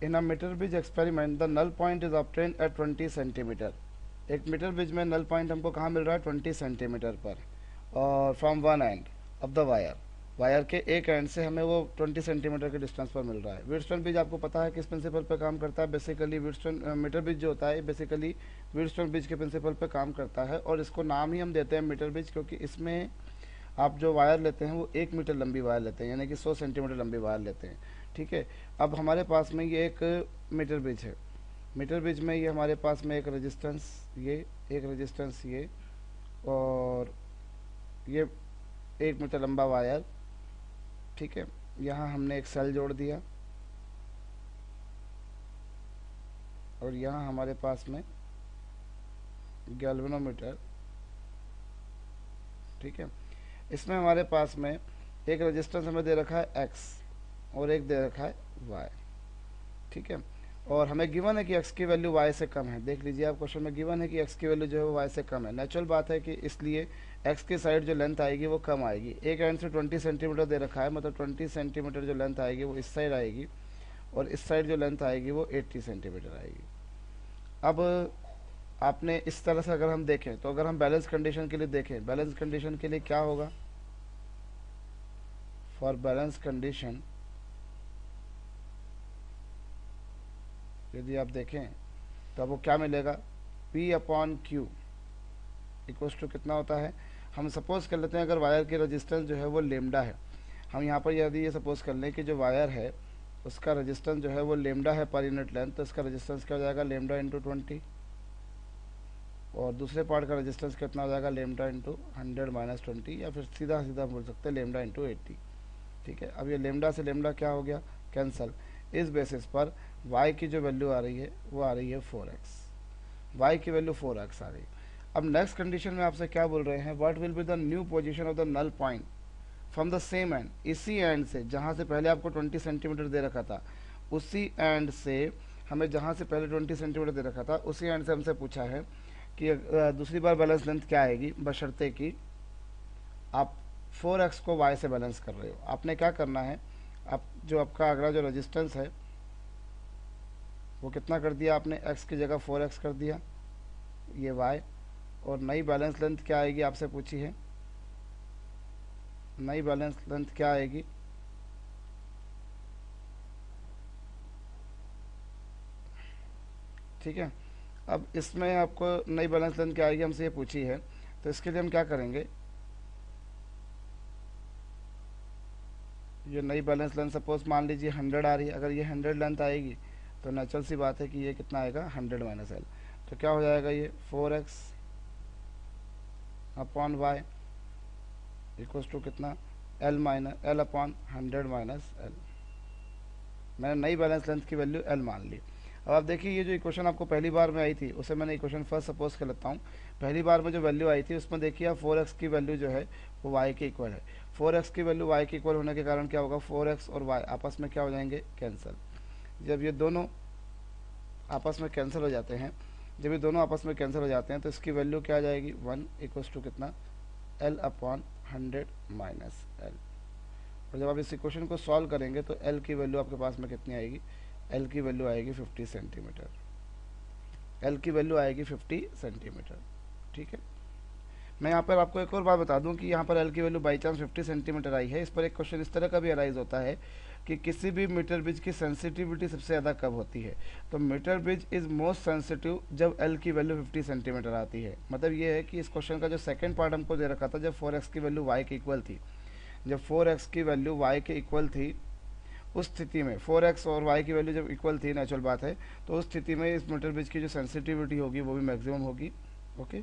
In a metre bridge experiment the null point is obtain at 20 centimetre. एक metre bridge में null point हमको कहाँ मिल रहा है? 20 सेंटीमीटर पर, और from one end of the wire, wire के एक एंड से हमें वो 20 सेंटीमीटर के डिस्टेंस पर मिल रहा है। व्हीटस्टोन ब्रिज आपको पता है किस प्रिंसिपल पर काम करता है? बेसिकली व्हीटस्टोन मीटर ब्रिज जो होता है बेसिकली व्हीटस्टोन ब्रिज के प्रिंसिपल पर काम करता है, और इसको नाम ही हम देते हैं मीटर ब्रिज, क्योंकि इसमें आप जो वायर लेते हैं वो 1 मीटर लंबी वायर लेते हैं, यानी कि 100 सेंटीमीटर लंबी वायर लेते हैं। ठीक है, अब हमारे पास में ये एक मीटर ब्रिज है। मीटर ब्रिज में ये हमारे पास में एक रेजिस्टेंस ये, एक रेजिस्टेंस ये, और ये 1 मीटर लंबा वायर। ठीक है, यहाँ हमने एक सेल जोड़ दिया, और यहाँ हमारे पास में गैल्वेनोमीटर। ठीक है, इसमें हमारे पास में एक रेजिस्टेंस हमें दे रखा है एक्स, और एक दे रखा है वाई। ठीक है, और हमें गिवन है कि x की वैल्यू y से कम है। देख लीजिए आप, क्वेश्चन में गिवन है कि x की वैल्यू जो है वो y से कम है। नेचुरल बात है कि इसलिए x की साइड जो लेंथ आएगी वो कम आएगी। एक एंड से 20 सेंटीमीटर दे रखा है, मतलब 20 सेंटीमीटर जो लेंथ आएगी वो इस साइड आएगी, और इस साइड जो लेंथ आएगी वो 80 सेंटीमीटर आएगी। अब आपने इस तरह से अगर हम देखें, तो अगर हम बैलेंस कंडीशन के लिए देखें, बैलेंस कंडीशन के लिए क्या होगा? फॉर बैलेंस कंडीशन यदि आप देखें तो आपको क्या मिलेगा? P upon Q equals to कितना होता है? हम सपोज कर लेते हैं अगर वायर की रेजिस्टेंस जो है वो लेमडा है, हम यहाँ पर यदि ये सपोज कर लें कि जो वायर है उसका रेजिस्टेंस जो है वो लेमडा है पर यूनिट लेंथ, तो इसका रेजिस्टेंस क्या हो जाएगा? लेमडा इंटू 20, और दूसरे पार्ट का रेजिस्टेंस कितना हो जाएगा? लेमडा इंटू 100 माइनस 20, या फिर सीधा सीधा बोल सकते हैं लेमडा इंटू 80। ठीक है, अब ये लेमडा से लेमडा क्या हो गया? कैंसल। इस बेसिस पर y की जो वैल्यू आ रही है वो आ रही है 4x, y की वैल्यू 4x आ रही है। अब नेक्स्ट कंडीशन में आपसे क्या बोल रहे हैं? What will be the new position of the null point from the same end, इसी एंड से जहाँ से पहले आपको 20 सेंटीमीटर दे रखा था, उसी एंड से हमें, जहाँ से पहले 20 सेंटीमीटर दे रखा था उसी एंड से हमसे पूछा है कि दूसरी बार बैलेंस लेंथ क्या आएगी, बशर्ते कि आप 4x को y से बैलेंस कर रहे हो। आपने क्या करना है, आप जो आपका अगला जो रेजिस्टेंस है वो कितना कर दिया आपने? x की जगह 4x कर दिया, ये y, और नई बैलेंस लेंथ क्या आएगी आपसे पूछी है? नई बैलेंस लेंथ क्या आएगी? ठीक है, अब इसमें आपको नई बैलेंस लेंथ क्या आएगी हमसे ये पूछी है, तो इसके लिए हम क्या करेंगे? ये नई बैलेंस लेंथ सपोज मान लीजिए 100 आ रही है, अगर ये 100 लेंथ आएगी तो नेचुरल सी बात है कि ये कितना आएगा? 100 माइनस एल। तो क्या हो जाएगा? ये 4x upon Y equals to कितना? L minus L upon 100 minus L. मैंने नई बैलेंस लेंथ की वैल्यू एल मान ली। अब आप देखिए, ये जो इक्वेशन आपको पहली बार में आई थी उसे मैंने इक्वेशन फर्स्ट सपोज कर लेता हूँ। पहली बार में जो वैल्यू आई थी उसमें देखिए आप 4x की वैल्यू जो है वो y के इक्वल है। 4x की वैल्यू y के इक्वल होने के कारण क्या होगा? 4x और y आपस में क्या हो जाएंगे? कैंसिल। जब ये दोनों आपस में कैंसिल हो जाते हैं, जब ये दोनों आपस में कैंसिल हो जाते हैं तो इसकी वैल्यू क्या आ जाएगी? 1 इक्वल्स टू कितना? L upon 100 minus L. और जब आप इस इक्वेशन को सॉल्व करेंगे तो एल की वैल्यू आपके पास में कितनी आएगी? एल की वैल्यू आएगी 50 सेंटीमीटर। एल की वैल्यू आएगी 50 सेंटीमीटर। ठीक है, मैं यहाँ पर आपको एक और बात बता दूं कि यहाँ पर एल की वैल्यू बाई चांस 50 सेंटीमीटर आई है। इस पर एक क्वेश्चन इस तरह का भी अराइज होता है कि किसी भी मीटर ब्रिज की सेंसिटिविटी सबसे ज़्यादा कब होती है? तो metre bridge is most sensitive जब एल की वैल्यू 50 सेंटीमीटर आती है। मतलब ये है कि इस क्वेश्चन का जो सेकंड पार्ट हमको दे रखा था, जब 4x की वैल्यू y के इक्वल थी, जब 4x की वैल्यू y के इक्वल थी, उस स्थिति में 4x और y की वैल्यू जब इक्वल थी, नेचुरल बात है, तो उस स्थिति में इस मीटर ब्रिज की जो सेंसिटिविटी होगी वो भी मैक्सिमम होगी। ओके।